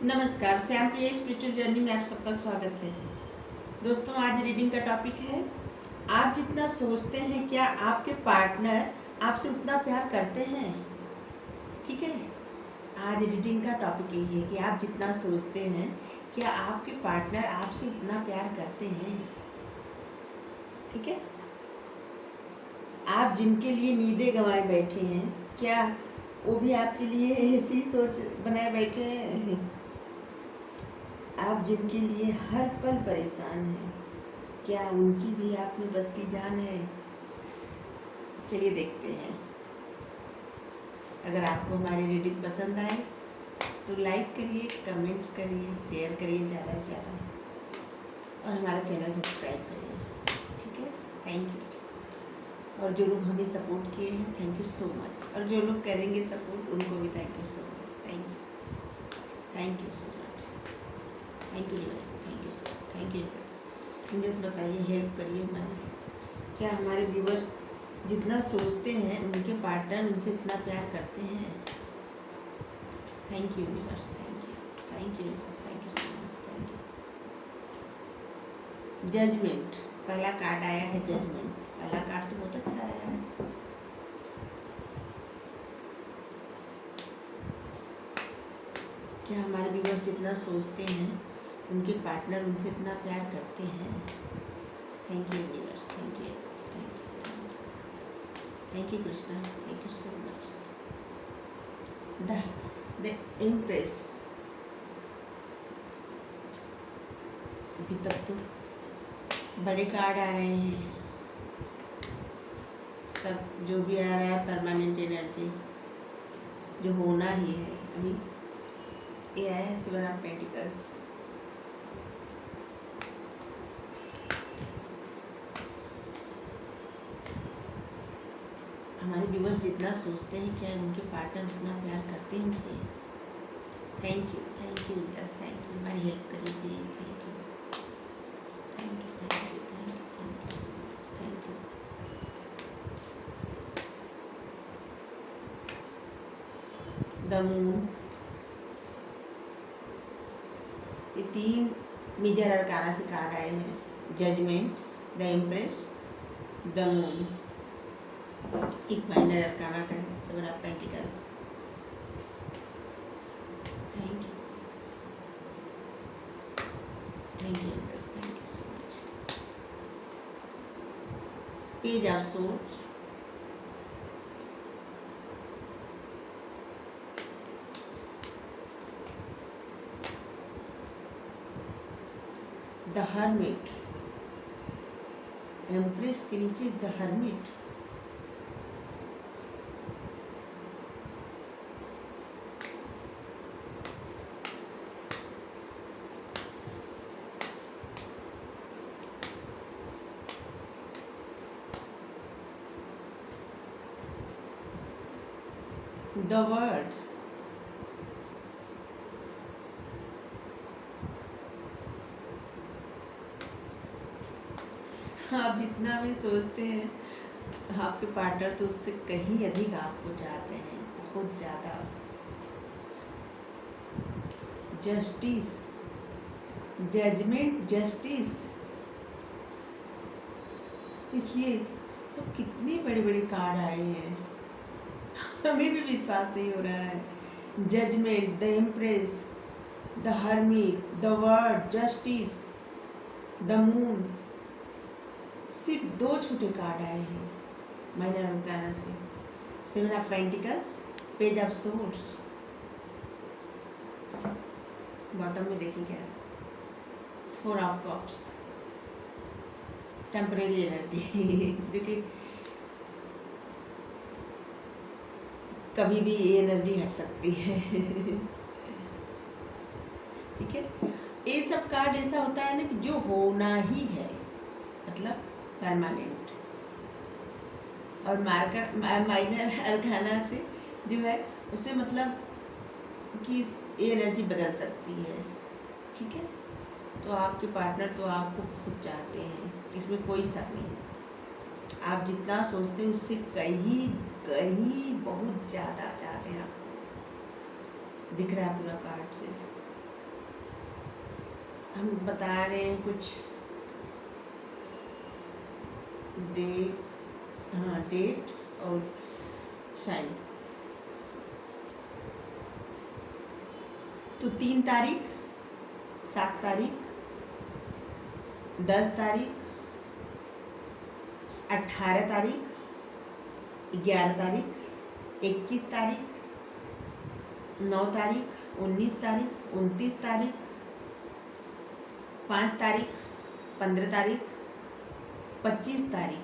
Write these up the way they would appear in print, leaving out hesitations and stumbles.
नमस्कार, श्याम प्रिय spiritual journey में आप सबका स्वागत है। दोस्तों, आज रीडिंग का टॉपिक है, आप जितना सोचते हैं क्या आपके पार्टनर आपसे उतना प्यार करते हैं। ठीक है, आज रीडिंग का टॉपिक यही है कि आप जितना सोचते हैं क्या आपके पार्टनर आपसे उतना प्यार करते हैं। ठीक है, आप जिनके लिए नींदें गंवाए बैठे हैं, क्या वो भी आपके लिए ऐसी सोच बनाए बैठे हैं। आप जिनके लिए हर पल परेशान हैं, क्या उनकी भी आप में बसती जान है। चलिए देखते हैं। अगर आपको हमारी रीडिंग पसंद आए तो लाइक करिए, कमेंट्स करिए, शेयर करिए ज़्यादा से ज़्यादा, और हमारा चैनल सब्सक्राइब करिए। ठीक है, थैंक यू। और जो लोग हमें सपोर्ट किए हैं, थैंक यू सो मच। और जो लोग करेंगे सपोर्ट, उनको भी thank you so much. Thank you so much. Thank you so much. Thank you. Angels बताइए, हेल्प करिए हमारी। क्या हमारे व्यूअर्स जितना सोचते हैं उनके पार्टनर उनसे उतना प्यार करते हैं। Thank you viewers, thank you so much, thank you. Judgment, पहला कार्ड आया है जजमेंट। पहला कार्ड तो बहुत अच्छा आया है। क्या हमारे व्यूअर्स जितना सोचते हैं उनके पार्टनर उनसे इतना प्यार करते हैं। Thank you viewers, thank you Krishna, thank you so much. The impress, अभी तक तो बड़े कार्ड आ रहे हैं, सब जो भी आ रहा है परमानेंट एनर्जी जो होना ही है। अभी ये आया है सेवन ऑफ पेंटिकल्स। हमारे व्यूअर्स जितना सोचते हैं क्या उनके पार्टनर उतना प्यार करते हैं उनसे। Thank you just thank you. हमारी हेल्प करिए please. Thank you so much, thank you. The moon, ये 3 मेजर अरकाना से कार्ड आए हैं। Judgment, the empress, the moon. एक माइनर अरकाना का है, seven of pentacles. Thank you so much. Page of swords, the hermit, empress के नीचे the hermit. The word, आप जितना भी सोचते हैं आपके पार्टनर तो उससे कहीं अधिक आपको चाहते हैं, बहुत ज़्यादा। Justice, judgment, justice. देखिए सब कितने बड़े बड़े कार्ड आए हैं, हमें भी विश्वास नहीं हो रहा है। Judgment, the empress, the hermit, the world, justice, the moon. सिर्फ 2 छोटे कार्ड आए हैं माइनर अरकाना से। Seven of pentacles, page of swords. Bottom में देखें क्या है, 4 ऑफ कप्स, टेम्परेरी एनर्जी जो कि कभी भी ये एनर्जी हट सकती है। ठीक है, ये सब कार्ड ऐसा होता है ना कि जो होना ही है, मतलब परमानेंट। और माइनर अरकाना से जो है उससे मतलब कि ये एनर्जी बदल सकती है। ठीक है, तो आपके पार्टनर तो आपको बहुत चाहते हैं, इसमें कोई शक नहीं। आप जितना सोचते हैं उससे कहीं कहीं बहुत ज़्यादा चाहते हैं आपको, दिख रहा है पूरा कार्ड से। हम बता रहे हैं कुछ डेट, हाँ डेट और साइन। तो 3 तारीख, 7 तारीख, 10 तारीख, 18 तारीख, 11 तारीख, 21 तारीख, 9 तारीख, 19 तारीख, 29 तारीख, 5 तारीख, 15 तारीख, 25 तारीख।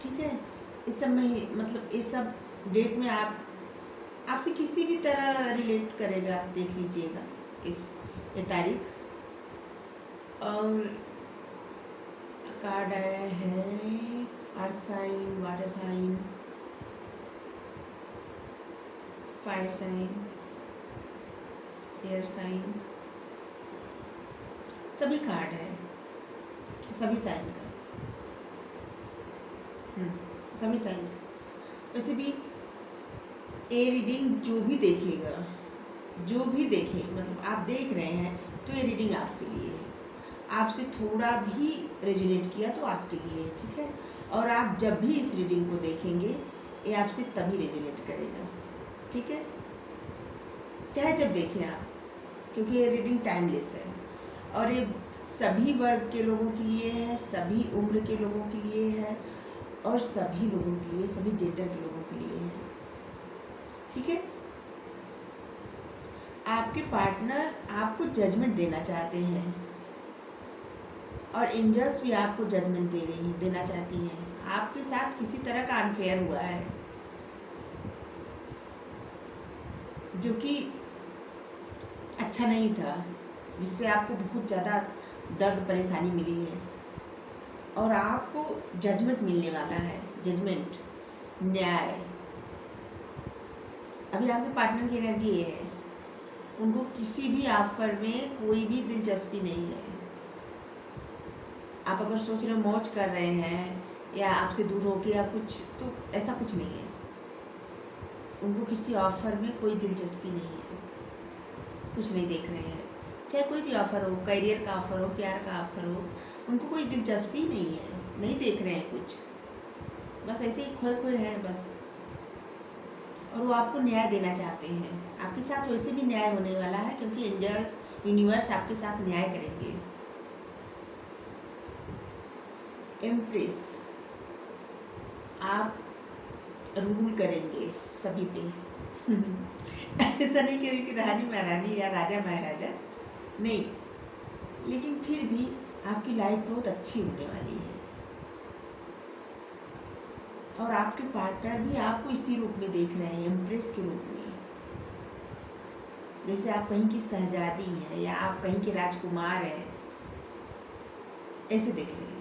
ठीक है, इस सब में मतलब इस सब डेट में आपसे किसी भी तरह रिलेट करेगा, देख लीजिएगा ये तारीख। और कार्ड आया है earth sign, water sign, fire sign, air sign, सभी कार्ड है, सभी साइन का, सभी साइन का। वैसे भी ए रीडिंग जो भी देखेगा, जो भी देखे, मतलब आप देख रहे हैं तो ये रीडिंग आपके लिए है। आपसे थोड़ा भी रेजोनेट किया तो आपके लिए है, ठीक है। और आप जब भी इस रीडिंग को देखेंगे ये आपसे तभी रेजोनेट करेगा, ठीक है, चाहे जब देखें आप, क्योंकि ये रीडिंग टाइमलेस है और ये सभी वर्ग के लोगों के लिए है, सभी उम्र के लोगों के लिए है और सभी लोगों के लिए, सभी जेंडर के लोगों के लिए है, ठीक है। आपके पार्टनर आपको जजमेंट देना चाहते हैं और एंजल्स भी आपको जजमेंट देना चाहती हैं। आपके साथ किसी तरह का अनफेयर हुआ है जो कि अच्छा नहीं था, जिससे आपको बहुत ज़्यादा दर्द परेशानी मिली है और आपको जजमेंट मिलने वाला है, जजमेंट, न्याय। अभी आपके पार्टनर की एनर्जी ये है, उनको किसी भी ऑफर में कोई भी दिलचस्पी नहीं है। आप अगर सोच रहे हो मौज कर रहे हैं या आपसे दूर होके या कुछ, तो ऐसा कुछ नहीं है। उनको किसी ऑफर में कोई दिलचस्पी नहीं है, कुछ नहीं देख रहे हैं, चाहे कोई भी ऑफर हो, करियर का ऑफर हो, प्यार का ऑफर हो, उनको कोई दिलचस्पी नहीं है, नहीं देख रहे हैं कुछ, बस ऐसे ही खोए खोए हैं बस। और वो आपको न्याय देना चाहते हैं। आपके साथ वैसे भी न्याय होने वाला है, क्योंकि एंजल्स, यूनिवर्स आपके साथ न्याय करेंगे। एम्प्रेस, आप रूल करेंगे सभी पे। ऐसा नहीं करें कि रानी महारानी या राजा महाराजा, नहीं, लेकिन फिर भी आपकी लाइफ बहुत अच्छी होने वाली है और आपके पार्टनर भी आपको इसी रूप में देख रहे हैं, एम्प्रेस के रूप में। जैसे आप कहीं की शहजादी हैं या आप कहीं के राजकुमार हैं, ऐसे देख रहे हैं।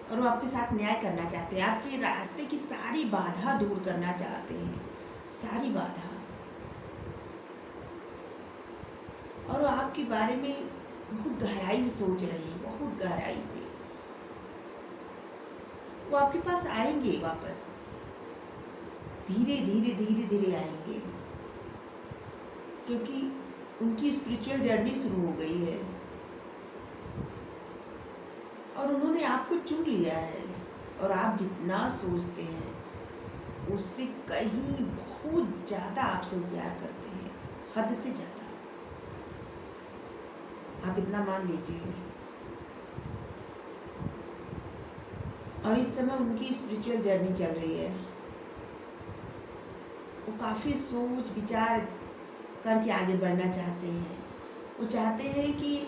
और वो आपके साथ न्याय करना चाहते हैं, आपके रास्ते की सारी बाधा दूर करना चाहते हैं, सारी बाधा। और वो आपके बारे में बहुत गहराई से सोच रहे हैं, बहुत गहराई से। वो आपके पास आएंगे वापस, धीरे धीरे धीरे धीरे आएंगे, क्योंकि उनकी स्पिरिचुअल जर्नी शुरू हो गई है और उन्होंने आपको चुन लिया है। और आप जितना सोचते हैं उससे कहीं बहुत ज़्यादा आपसे प्यार करते हैं, हद से ज़्यादा, आप इतना मान लीजिए। और इस समय उनकी स्पिरिचुअल जर्नी चल रही है, वो काफ़ी सोच विचार करके आगे बढ़ना चाहते हैं। वो चाहते हैं कि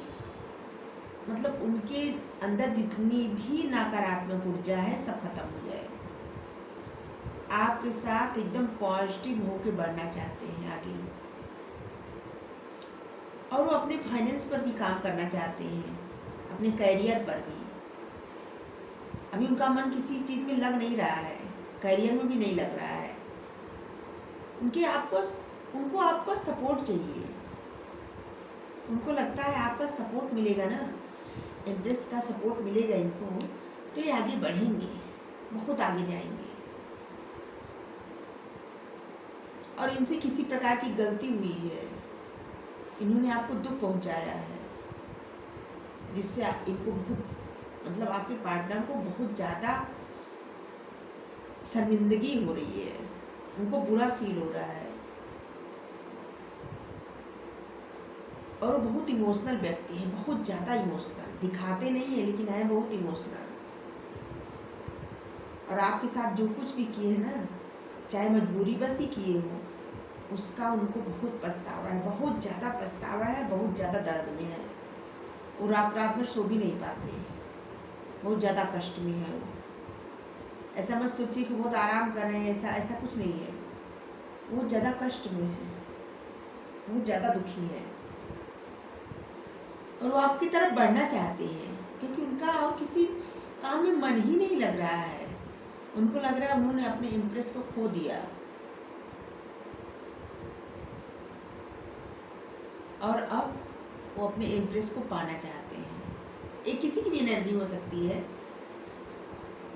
मतलब उनके अंदर जितनी भी नकारात्मक ऊर्जा है सब खत्म हो जाए, आपके साथ एकदम पॉजिटिव होके बढ़ना चाहते हैं आगे। और वो अपने फाइनेंस पर भी काम करना चाहते हैं, अपने करियर पर भी। अभी उनका मन किसी चीज़ में लग नहीं रहा है, करियर में भी नहीं लग रहा है। उनको आपका सपोर्ट चाहिए। उनको लगता है आपका सपोर्ट मिलेगा ना, एम्प्रेस का सपोर्ट मिलेगा इनको, तो ये आगे बढ़ेंगे, बहुत आगे जाएंगे। और इनसे किसी प्रकार की गलती हुई है, इन्होंने आपको दुख पहुंचाया है, जिससे इनको मतलब आपके पार्टनर को बहुत ज़्यादा शर्मिंदगी हो रही है, उनको बुरा फील हो रहा है। और वो बहुत इमोशनल व्यक्ति है, बहुत ज़्यादा इमोशनल, दिखाते नहीं है लेकिन है बहुत इमोशनल। और आपके साथ जो कुछ भी किए हैं ना, चाहे मजबूरी बस ही किए हो, उसका उनको बहुत पछतावा है, बहुत ज़्यादा पछतावा है, बहुत ज़्यादा दर्द में है। वो रात रात में सो भी नहीं पाते, बहुत ज़्यादा कष्ट में है वो। ऐसा मत सोचिए कि बहुत आराम कर रहे हैं, ऐसा कुछ नहीं है। वो ज़्यादा कष्ट में है, बहुत ज़्यादा दुखी है, और वो आपकी तरफ बढ़ना चाहते हैं, क्योंकि उनका और किसी काम में मन ही नहीं लग रहा है। उनको लग रहा है उन्होंने अपने इम्प्रेस को खो दिया, और अब वो अपने इम्प्रेस को पाना चाहते हैं। एक किसी की भी एनर्जी हो सकती है,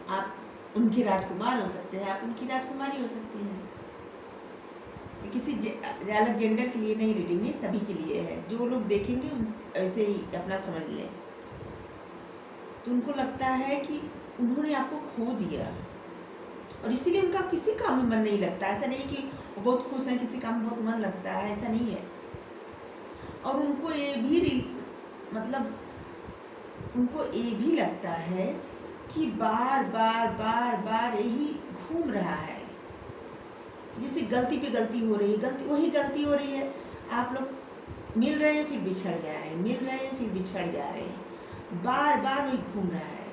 आप उनके राजकुमार हो सकते हैं, आप उनकी राजकुमारी हो सकती हैं। किसी अलग जेंडर के लिए नहीं रीडिंग है, सभी के लिए है। जो लोग देखेंगे ऐसे ही अपना समझ लें। तो उनको लगता है कि उन्होंने आपको खो दिया, और इसीलिए उनका किसी काम में मन नहीं लगता। ऐसा नहीं कि वो बहुत खुश हैं, किसी काम में बहुत मन लगता है, ऐसा नहीं है। और उनको ये भी मतलब उनको ये भी लगता है कि बार बार बार बार यही घूम रहा है, जैसे गलती पे गलती हो रही है, वही गलती हो रही है। आप लोग मिल रहे हैं फिर बिछड़ जा रहे हैं, मिल रहे हैं फिर बिछड़ जा रहे हैं, बार बार वही घूम रहा है,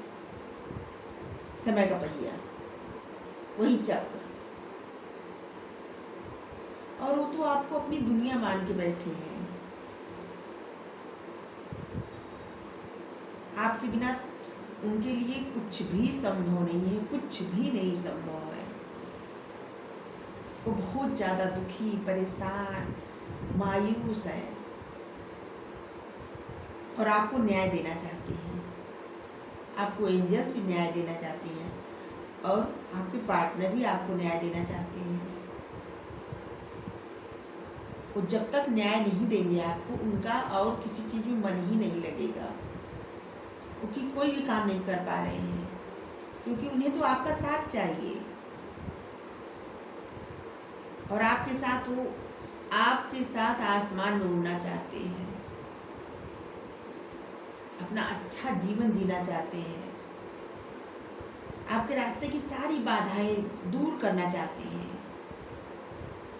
समय का पहिया, वही चक्र। और वो तो आपको अपनी दुनिया मान के बैठे हैं। आपके बिना उनके लिए कुछ भी संभव नहीं है, कुछ भी नहीं संभव है। वो बहुत ज़्यादा दुखी, परेशान, मायूस है, और आपको न्याय देना चाहती हैं। आपको एंजल्स भी न्याय देना चाहती हैं, और आपके पार्टनर भी आपको न्याय देना चाहते हैं। वो जब तक न्याय नहीं देंगे आपको, उनका और किसी चीज़ में मन ही नहीं लगेगा, क्योंकि कोई भी काम नहीं कर पा रहे हैं, क्योंकि उन्हें तो आपका साथ चाहिए। और आपके साथ वो आपके साथ आसमान में उड़ना चाहते हैं, अपना अच्छा जीवन जीना चाहते हैं, आपके रास्ते की सारी बाधाएं दूर करना चाहते हैं।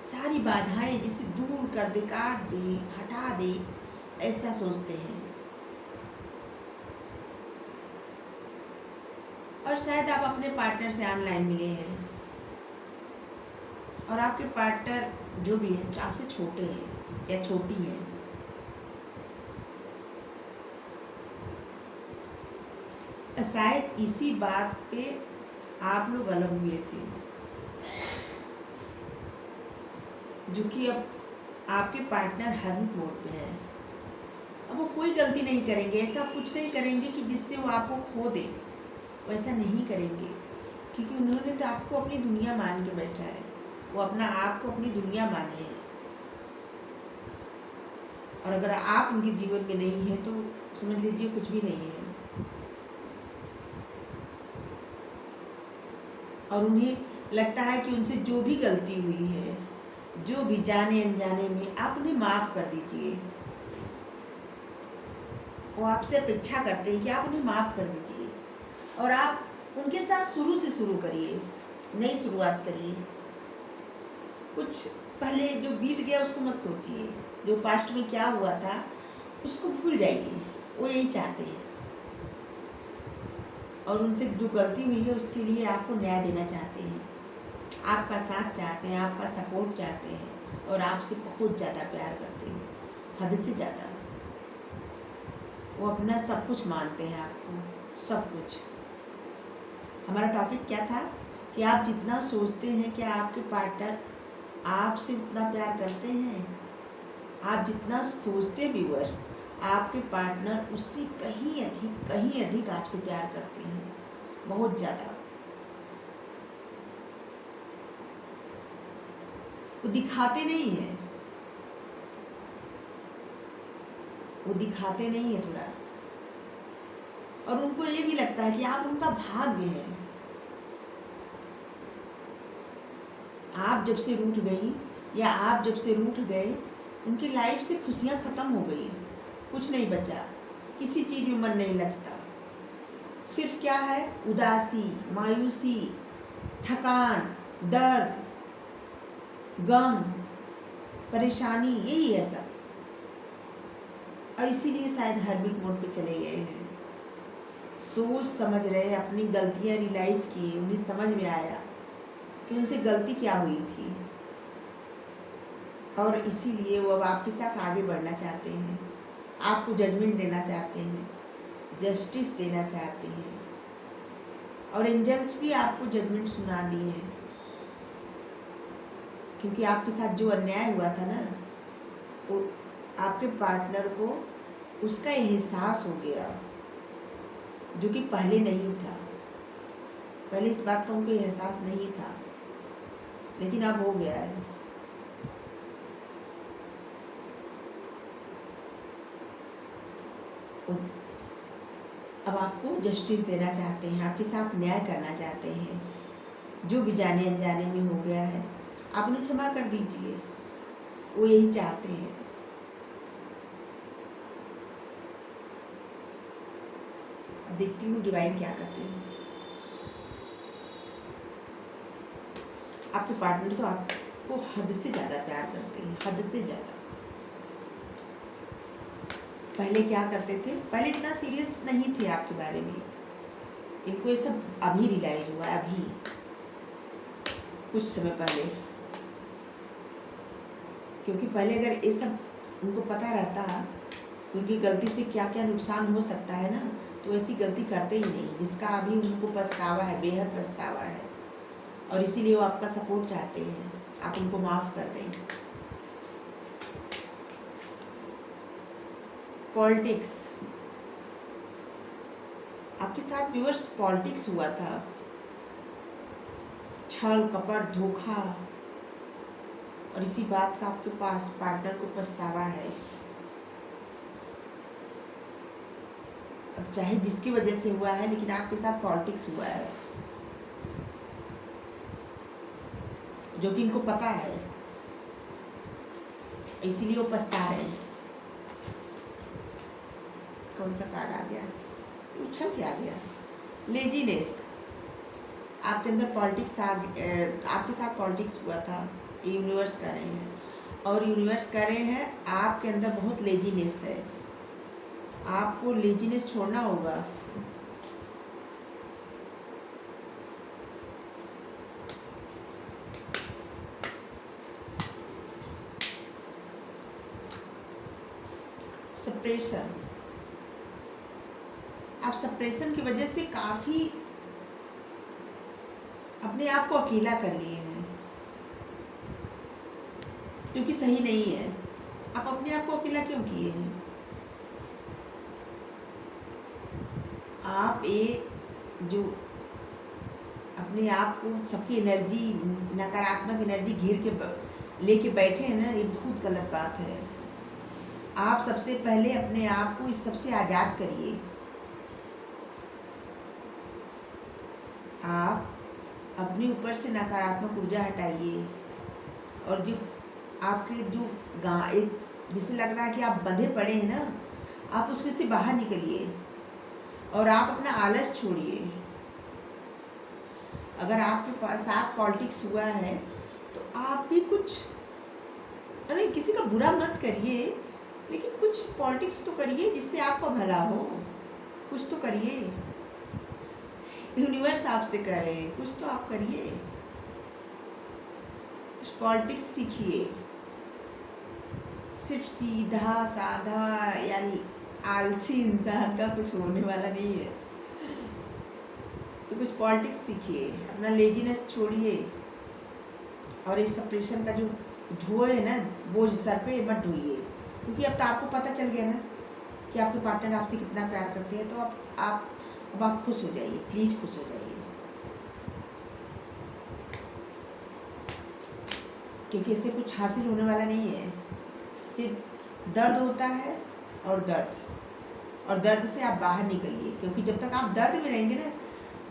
सारी बाधाएं जिसे दूर कर दे, काट दे, हटा दे, ऐसा सोचते हैं। और शायद आप अपने पार्टनर से ऑनलाइन मिले हैं, और आपके पार्टनर जो भी है आपसे छोटे हैं या छोटी है। शायद इसी बात पे आप लोग अलग हुए थे, जो कि अब आपके पार्टनर हर्मिट मोड पे है। अब वो कोई गलती नहीं करेंगे, ऐसा कुछ नहीं करेंगे कि जिससे वो आपको खो दे, वैसा नहीं करेंगे, क्योंकि उन्होंने तो आपको अपनी दुनिया मान के बैठा है। वो अपना आप को अपनी दुनिया माने हैं, और अगर आप उनके जीवन में नहीं है तो समझ लीजिए कुछ भी नहीं है। और उन्हें लगता है कि उनसे जो भी गलती हुई है, जो भी जाने अनजाने में, आप उन्हें माफ़ कर दीजिए। वो आपसे अपेक्षा करते हैं कि आप उन्हें माफ़ कर दीजिए, और आप उनके साथ शुरू से शुरू करिए, नई शुरुआत करिए। कुछ पहले जो बीत गया उसको मत सोचिए, जो पास्ट में क्या हुआ था उसको भूल जाइए। वो यही चाहते हैं, और उनसे जो गलती हुई है उसके लिए आपको न्याय देना चाहते हैं, आपका साथ चाहते हैं, आपका सपोर्ट चाहते हैं, और आपसे बहुत ज़्यादा प्यार करते हैं, हद से ज़्यादा। वो अपना सब कुछ मानते हैं, आपको सब कुछ। हमारा टॉपिक क्या था कि आप जितना सोचते हैं क्या आपके पार्टनर आपसे उतना प्यार करते हैं? आप जितना सोचते व्यूअर्स, आपके पार्टनर उससे कहीं अधिक आपसे प्यार करते हैं, बहुत ज़्यादा। वो दिखाते नहीं है, वो दिखाते नहीं है थोड़ा। और उनको ये भी लगता है कि आप उनका भाग्य है। आप जब से रूठ गई या आप जब से रूठ गए, उनकी लाइफ से खुशियाँ खत्म हो गई, कुछ नहीं बचा, किसी चीज़ में मन नहीं लगता। सिर्फ क्या है, उदासी, मायूसी, थकान, दर्द, गम, परेशानी, यही है सब। और इसीलिए शायद हर्मिट मोड पे चले गए हैं। सोच समझ रहे, अपनी गलतियां रियलाइज किए, उन्हें समझ में आया कि उनसे गलती क्या हुई थी, और इसीलिए वो अब आपके साथ आगे बढ़ना चाहते हैं, आपको जजमेंट देना चाहते हैं, जस्टिस देना चाहते हैं। और एंजल्स भी आपको जजमेंट सुना दिए हैं, क्योंकि आपके साथ जो अन्याय हुआ था ना, वो आपके पार्टनर को उसका एहसास हो गया, जो कि पहले नहीं था। पहले इस बात का उनको एहसास नहीं था, लेकिन अब हो गया है। अब आपको जस्टिस देना चाहते हैं, आपके साथ न्याय करना चाहते हैं। जो भी जाने अनजाने में हो गया है, आप उन्हें क्षमा कर दीजिए, वो यही चाहते हैं। देखती हूँ डिवाइन क्या कहते हैं। आपके पार्टनर तो आपको हद से ज़्यादा प्यार करते हैं, हद से ज़्यादा। पहले क्या करते थे, पहले इतना सीरियस नहीं थे आपके बारे में, इनको ये सब अभी रियलाइज हुआ है, अभी कुछ समय पहले। क्योंकि पहले अगर ये सब उनको पता रहता कि उनकी गलती से क्या क्या नुकसान हो सकता है ना, तो ऐसी गलती करते ही नहीं, जिसका अभी उनको पछतावा है, बेहद पछतावा है। और इसीलिए वो आपका सपोर्ट चाहते हैं, आप उनको माफ़ कर दें। पॉलिटिक्स, आपके साथ व्यूअर्स पॉलिटिक्स हुआ था, छल कपट धोखा, और इसी बात का आपके पास पार्टनर को पछतावा है। अब चाहे जिसकी वजह से हुआ है, लेकिन आपके साथ पॉलिटिक्स हुआ है, जो कि इनको पता है, इसीलिए वो पछता रहे हैं। कौन सा कार्ड आ गया, उछल के आ गया, लेजीनेस। आपके अंदर पॉलिटिक्स आपके साथ पॉलिटिक्स हुआ था, यूनिवर्स कर रहे हैं, और यूनिवर्स कर रहे हैं आपके अंदर बहुत लेजीनेस है, आपको लेजीनेस छोड़ना होगा। सप्रेशन, आप सप्रेशन की वजह से काफ़ी अपने आप को अकेला कर लिए हैं, जो कि सही नहीं है। आप अपने आप को अकेला क्यों किए हैं? आप जो अपने आप को, सबकी एनर्जी, नकारात्मक एनर्जी घेर के लेके बैठे हैं ना, ये बहुत गलत बात है। आप सबसे पहले अपने आप को इस सबसे आज़ाद करिए। आप अपने ऊपर से नकारात्मक ऊर्जा हटाइए, और जो आपके जो एक जिसे लग रहा है कि आप बंधे पड़े हैं ना, आप उसमें से बाहर निकलिए, और आप अपना आलस छोड़िए। अगर आपके पास साथ पॉलिटिक्स हुआ है, तो आप भी कुछ, मतलब किसी का बुरा मत करिए, लेकिन कुछ पॉलिटिक्स तो करिए जिससे आपका भला हो, कुछ तो करिए। यूनिवर्स आपसे कह रहे हैं, कुछ तो आप करिए, कुछ पॉलिटिक्स सीखिए। सिर्फ सीधा साधा या आलसी इंसान का कुछ होने वाला नहीं है, तो कुछ पॉलिटिक्स सीखिए, अपना लेजीनेस छोड़िए, और इस सप्रेशन का जो धुएं है ना, बोझ सर पे मत ढोइए। क्योंकि अब तो आपको पता चल गया ना कि आपके पार्टनर आपसे कितना प्यार करते हैं, तो अब आप खुश हो जाइए, प्लीज़ खुश हो जाइए। क्योंकि इससे कुछ हासिल होने वाला नहीं है। सिर्फ दर्द होता है और दर्द से आप बाहर निकलिए, क्योंकि जब तक आप दर्द में रहेंगे ना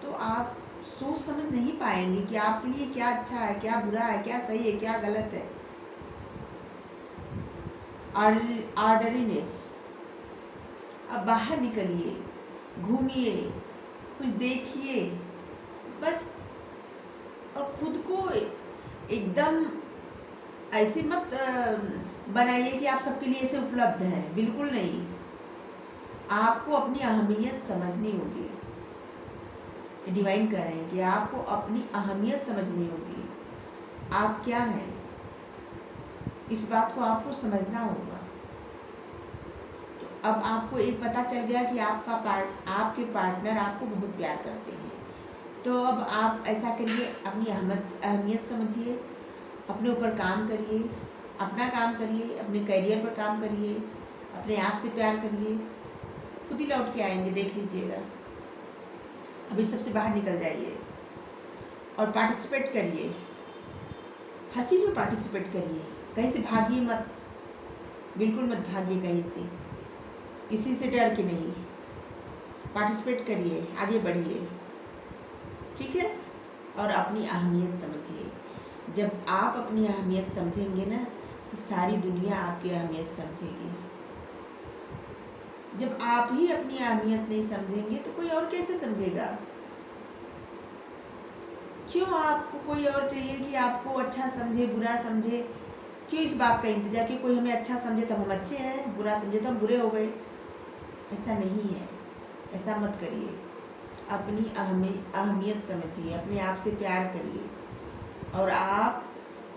तो आप सोच समझ नहीं पाएंगे कि आपके लिए क्या अच्छा है, क्या बुरा है, क्या सही है, क्या गलत है। ऑर्डरीनेस, अब बाहर निकलिए, घूमिए, कुछ देखिए बस। और खुद को एकदम ऐसे मत बनाइए कि आप सबके लिए ऐसे उपलब्ध हैं, बिल्कुल नहीं। आपको अपनी अहमियत समझनी होगी। डिवाइन कह रहे हैं कि आपको अपनी अहमियत समझनी होगी। आप क्या हैं, इस बात को आपको समझना होगा। तो अब आपको एक पता चल गया कि आपके पार्टनर आपको बहुत प्यार करते हैं। तो अब आप ऐसा करिए, अपनी अहमियत समझिए, अपने ऊपर काम करिए, अपना काम करिए, अपने करियर पर काम करिए, अपने आप से प्यार करिए, खुद ही लौट के आएंगे, देख लीजिएगा। अभी सबसे बाहर निकल जाइए और पार्टिसिपेट करिए, हर चीज़ में पार्टिसिपेट करिए। कहीं से भागिए मत, बिल्कुल मत भागिए कहीं से, किसी से डर के नहीं। पार्टिसिपेट करिए, आगे बढ़िए, ठीक है। और अपनी अहमियत समझिए। जब आप अपनी अहमियत समझेंगे ना तो सारी दुनिया आपकी अहमियत समझेगी। जब आप ही अपनी अहमियत नहीं समझेंगे तो कोई और कैसे समझेगा। क्यों आपको कोई और चाहिए कि आपको अच्छा समझे, बुरा समझे? क्यों इस बात का इंतजार कि कोई हमें अच्छा समझे तब हम अच्छे हैं, बुरा समझे तो हम बुरे हो गए? ऐसा नहीं है, ऐसा मत करिए। अपनी अहमियत समझिए, अपने आप से प्यार करिए और आप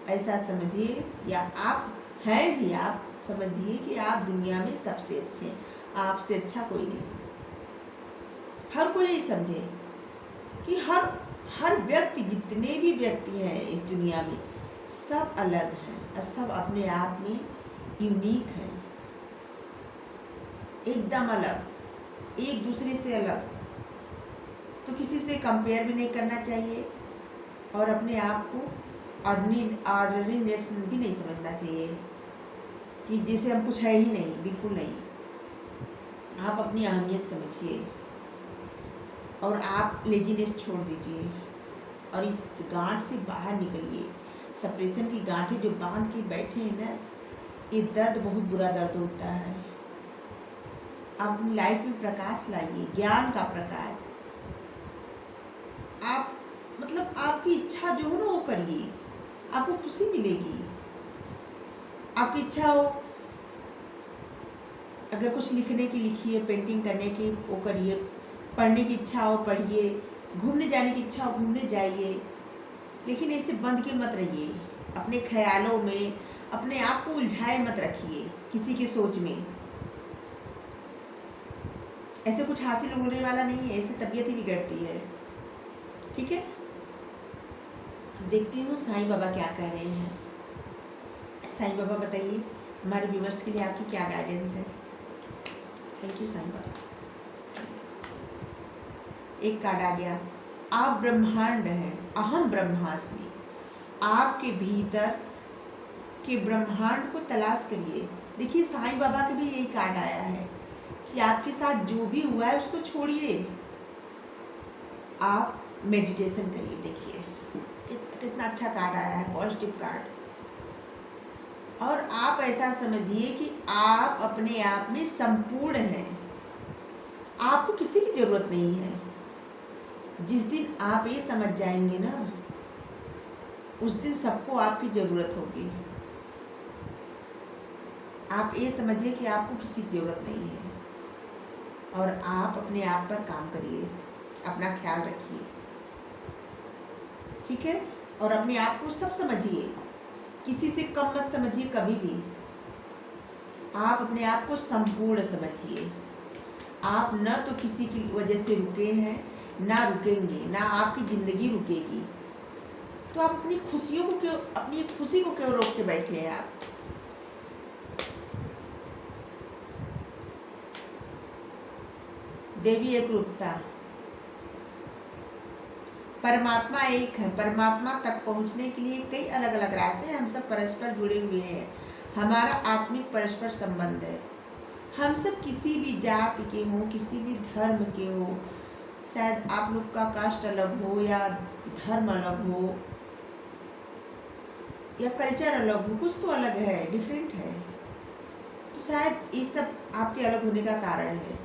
ऐसा समझिए या आप हैं भी, आप समझिए कि आप दुनिया में सबसे अच्छे हैं, आपसे अच्छा कोई नहीं। हर कोई यही समझे कि हर व्यक्ति, जितने भी व्यक्ति हैं इस दुनिया में, सब अलग हैं और सब अपने आप में यूनिक हैं, एकदम अलग, एक दूसरे से अलग। तो किसी से कंपेयर भी नहीं करना चाहिए और अपने आप को ऑर्डिनरीनेस भी नहीं समझना चाहिए कि जैसे हम कुछ है ही नहीं, बिल्कुल नहीं। आप अपनी अहमियत समझिए और आप लेजीनेस छोड़ दीजिए और इस गांठ से बाहर निकलिए। सप्रेशन की गांठें जो बांध के बैठे हैं ना, ये दर्द बहुत बुरा दर्द होता है। आप अपनी लाइफ में प्रकाश लाइए, ज्ञान का प्रकाश। आप मतलब आपकी इच्छा जो हो ना वो करिए, आपको खुशी मिलेगी। आपकी इच्छा हो, अगर कुछ लिखने की लिखिए, पेंटिंग करने की वो करिए, पढ़ने की इच्छा हो पढ़िए, घूमने जाने की इच्छा हो घूमने जाइए, लेकिन ऐसे बंद के मत रहिए। अपने ख्यालों में अपने आप को उलझाए मत रखिए किसी की सोच में। ऐसे कुछ हासिल होने वाला नहीं है, ऐसे तबीयत ही बिगड़ती है, ठीक है। देखती हूँ साईं बाबा क्या कह रहे हैं। साईं बाबा बताइए हमारे व्यूवर्स के लिए आपकी क्या गाइडेंस है। Thank you Sai Baba. एक कार्ड आ गया, आप ब्रह्मांड हैं, अहम ब्रह्मास्मि। आपके भीतर के ब्रह्मांड को तलाश करिए। देखिए साईं बाबा के भी यही कार्ड आया है कि आपके साथ जो भी हुआ है उसको छोड़िए, आप मेडिटेशन करिए। देखिए कितना अच्छा कार्ड आया है, पॉजिटिव कार्ड। और आप ऐसा समझिए कि आप अपने आप में संपूर्ण हैं, आपको किसी की ज़रूरत नहीं है। जिस दिन आप ये समझ जाएंगे ना, उस दिन सबको आपकी ज़रूरत होगी। आप ये समझिए कि आपको किसी की ज़रूरत नहीं है और आप अपने आप पर काम करिए, अपना ख्याल रखिए, ठीक है। और अपने आप को सब समझिए, किसी से कम मत समझिए कभी भी। आप अपने आप को संपूर्ण समझिए। आप न तो किसी की वजह से रुके हैं, ना रुकेंगे, ना आपकी ज़िंदगी रुकेगी। तो आप अपनी खुशियों को क्यों, अपनी खुशी को क्यों रोक के बैठे हैं आप? देवी एक रूपता, परमात्मा एक है। परमात्मा तक पहुंचने के लिए कई अलग अलग रास्ते हैं। हम सब परस्पर जुड़े हुए हैं। हमारा आत्मिक परस्पर संबंध है। हम सब किसी भी जाति के हों, किसी भी धर्म के हो, शायद आप लोग का कास्ट अलग हो या धर्म अलग हो या कल्चर अलग हो, कुछ तो अलग है, डिफरेंट है, तो शायद ये सब आपके अलग होने का कारण है।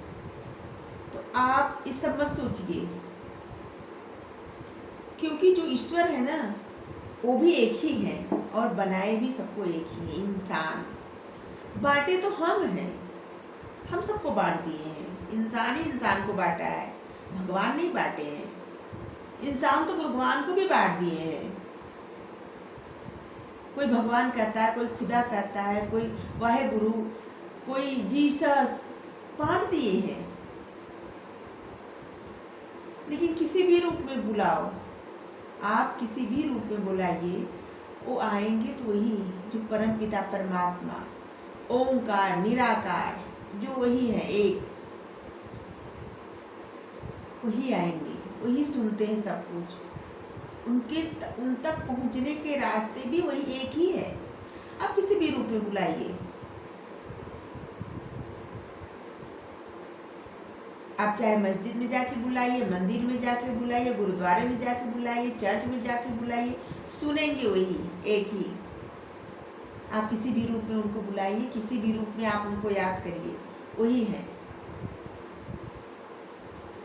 तो आप इस सब मत सोचिए, क्योंकि जो ईश्वर है ना वो भी एक ही है और बनाए भी सबको एक ही है। इंसान बांटे तो हम हैं, हम सबको बांट दिए हैं। इंसान ही इंसान को बांटा है, भगवान नहीं बांटे हैं। इंसान तो भगवान को भी बांट दिए हैं। कोई भगवान कहता है, कोई खुदा कहता है, कोई वाहेगुरु, कोई जीसस, बांट दिए हैं। लेकिन किसी भी रूप में बुलाओ, आप किसी भी रूप में बुलाइए, वो आएंगे तो वही जो परम पिता परमात्मा, ओंकार, निराकार, जो वही है एक, वही आएंगे, वही सुनते हैं सब कुछ। उन तक पहुंचने के रास्ते भी वही एक ही है। आप किसी भी रूप में बुलाइए, आप चाहे मस्जिद में जाके बुलाइए, मंदिर में जाके बुलाइए, गुरुद्वारे में जाके बुलाइए, चर्च में जाके बुलाइए, सुनेंगे वही एक ही। आप किसी भी रूप में उनको बुलाइए, किसी भी रूप में आप उनको याद करिए, वही है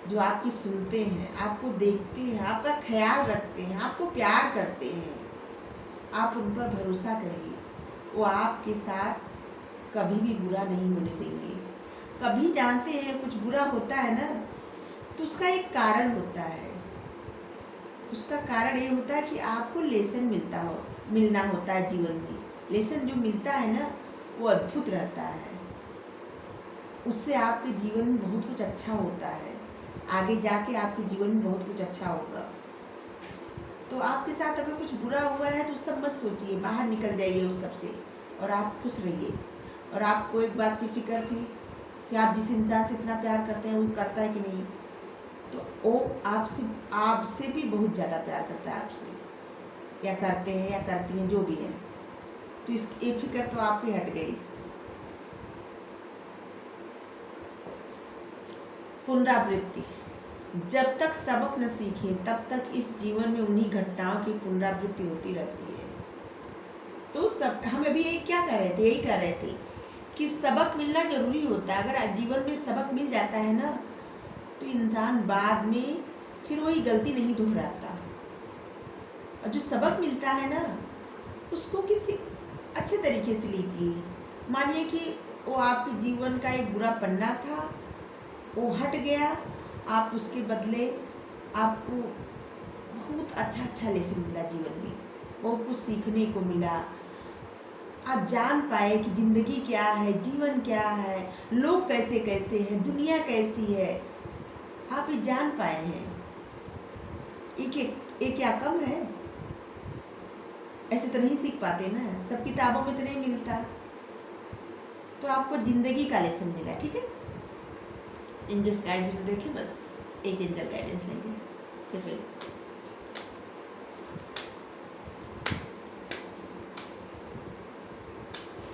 जो आपकी सुनते हैं, आपको देखते हैं, आपका ख्याल रखते हैं, आपको प्यार करते हैं। आप उन पर भरोसा करिए, वो आपके साथ कभी भी बुरा नहीं होने देंगे। कभी जानते हैं कुछ बुरा होता है ना, तो उसका एक कारण होता है। उसका कारण ये होता है कि आपको लेसन मिलना होता है जीवन में। लेसन जो मिलता है ना वो अद्भुत रहता है। उससे आपके जीवन में बहुत कुछ अच्छा होता है। आगे जाके आपके जीवन में बहुत कुछ अच्छा होगा। तो आपके साथ अगर कुछ बुरा हुआ है तो सब मत सोचिए, बाहर निकल जाइए उस सब से और आप खुश रहिए। और आपको एक बात की फिक्र थी कि आप जिस इंसान से इतना प्यार करते हैं वो करता है कि नहीं, तो वो आपसे भी बहुत ज़्यादा प्यार करता है आपसे, या करते हैं या करती हैं, जो भी है। तो ये फिक्र तो आपकी हट गई। पुनरावृत्ति, जब तक सबक न सीखें तब तक इस जीवन में उन्हीं घटनाओं की पुनरावृत्ति होती रहती है। तो सब हम अभी यही कर रहे थे कि सबक मिलना जरूरी होता है। अगर जीवन में सबक मिल जाता है ना तो इंसान बाद में फिर वही गलती नहीं दोहराता। और जो सबक मिलता है ना उसको किसी अच्छे तरीके से लीजिए। मानिए कि वो आपके जीवन का एक बुरा पन्ना था, वो हट गया, आप उसके बदले आपको बहुत अच्छा लेसन मिला जीवन में, बहुत कुछ सीखने को मिला। आप जान पाए कि ज़िंदगी क्या है, जीवन क्या है, लोग कैसे कैसे हैं, दुनिया कैसी है, आप ये जान पाए हैं। एक क्या कम है? ऐसे तो नहीं सीख पाते ना, सब किताबों में तो नहीं मिलता। तो आपको ज़िंदगी का लेसन मिला। ठीक है, एंजल्स गाइडेंस देखिए, बस एक एंजल गाइडेंस लेंगे सिर्फ एक।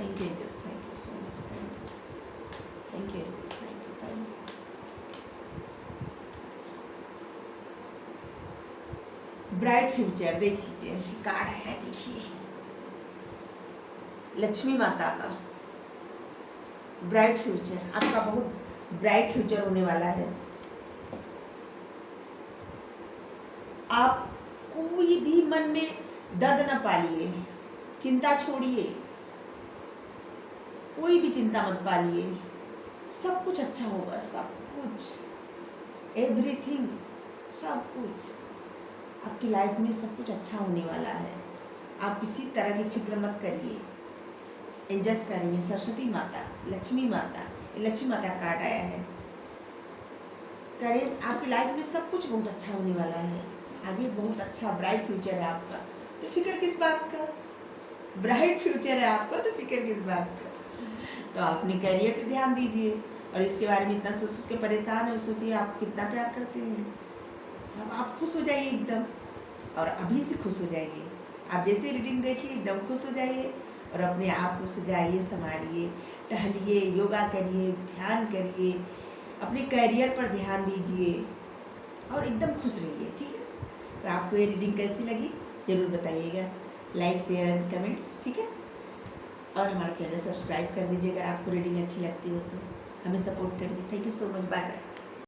Thank you angels, thank you so much, thank you angels, thank you. Bright future देख लीजिए, कार्ड है, देखिए लक्ष्मी माता का ब्राइट फ्यूचर। आपका बहुत ब्राइट फ्यूचर होने वाला है। आप कोई भी मन में दर्द न पालिए, चिंता छोड़िए, कोई भी चिंता मत पालिए। सब कुछ अच्छा होगा, सब कुछ, एवरीथिंग, सब कुछ आपकी लाइफ में सब कुछ अच्छा होने वाला है। आप किसी तरह की फिक्र मत करिए। एंजल्स करेंगे, सरस्वती माता, लक्ष्मी माता, लक्ष्मी माता कार्ड आया है। करें, आपकी लाइफ में सब कुछ बहुत अच्छा होने वाला है। आगे बहुत अच्छा ब्राइट फ्यूचर है आपका, तो फिक्र किस बात का? ब्राइट फ्यूचर है आपका तो फिक्र किस बात का? तो अपने करियर पे ध्यान दीजिए और इसके बारे में इतना सोच के परेशान है, सोचिए आप कितना प्यार करते हैं। अब आप खुश हो जाइए एकदम, और अभी से खुश हो जाइए। आप जैसे रीडिंग देखिए एकदम खुश हो जाइए और अपने आप को सजाइए, संवारिए, टहलिए, योगा करिए, ध्यान करिए, अपने करियर पर ध्यान दीजिए और एकदम खुश रहिए। ठीक है, तो आपको ये रीडिंग कैसी लगी ज़रूर बताइएगा, लाइक शेयर एंड कमेंट्स। ठीक है, और हमारा चैनल सब्सक्राइब कर दीजिए अगर आपको रीडिंग अच्छी लगती हो तो हमें सपोर्ट करिए। Thank you so much, bye bye.